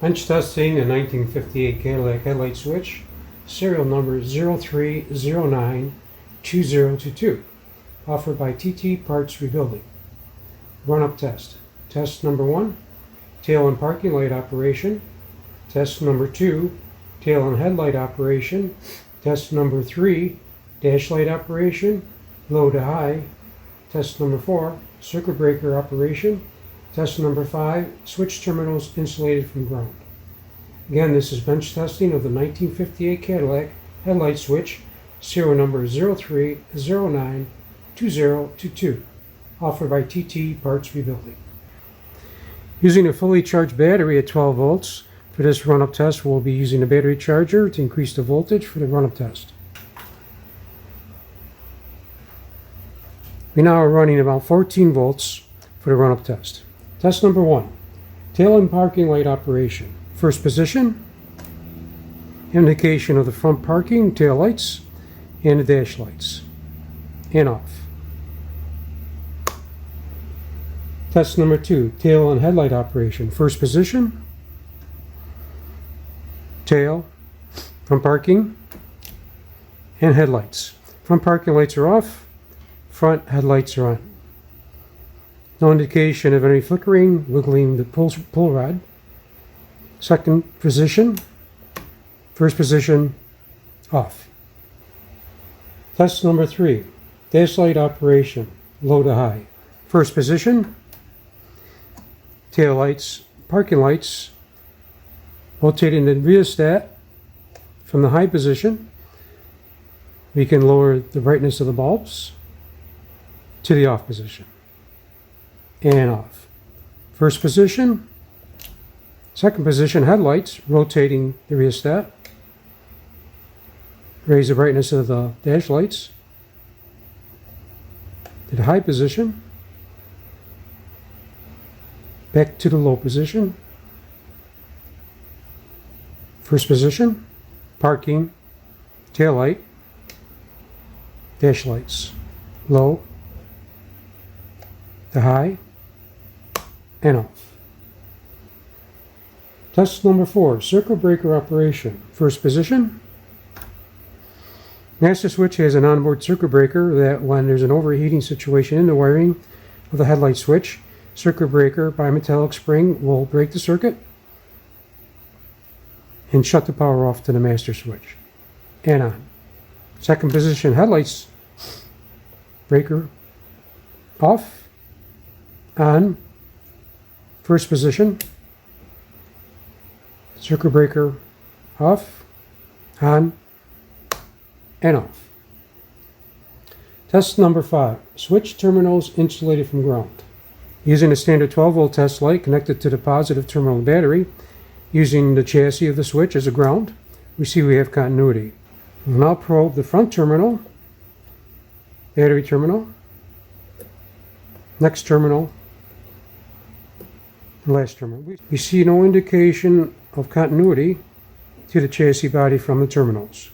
Bench testing a 1958 Cadillac headlight switch, serial number 03092022, offered by TT Parts Rebuilding. Run-up test. Test number 1, tail and parking light operation. Test number 2, tail and headlight operation. Test number 3, dash light operation, low to high. Test number 4, circuit breaker operation. Test number 5, switch terminals insulated from ground. Again, this is bench testing of the 1958 Cadillac headlight switch, serial number 03092022, offered by TT Parts Rebuilding. Using a fully charged battery at 12 volts, for this run-up test we'll be using a battery charger to increase the voltage for the run-up test. We now are running about 14 volts for the run-up test. Test number 1, tail and parking light operation. First position, indication of the front parking tail lights and the dash lights, and off. Test number 2, tail and headlight operation. First position, tail, front parking, and headlights. Front parking lights are off, front headlights are on. No indication of any flickering, wiggling the pull rod. Second position, first position, off. Test number 3, dash light operation, low to high. First position, tail lights, parking lights, rotating the rheostat from the high position. We can lower the brightness of the bulbs to the off position, and off. First position, second position, headlights, rotating the rheostat. Raise the brightness of the dash lights to the high position, back to the low position. First position, parking, tail light, dash lights, low, to high, and off. Test number 4, circuit breaker operation. First position, master switch has an onboard circuit breaker that when there's an overheating situation in the wiring of the headlight switch, circuit breaker bimetallic spring will break the circuit and shut the power off to the master switch and on. Second position, headlights breaker off, on. First position, circuit breaker off, on, and off. Test number 5, switch terminals insulated from ground. Using a standard 12 volt test light connected to the positive terminal of the battery, using the chassis of the switch as a ground, we see we have continuity. We'll now probe the front terminal, battery terminal, next terminal, and last terminal. We see no indication of continuity to the chassis body from the terminals.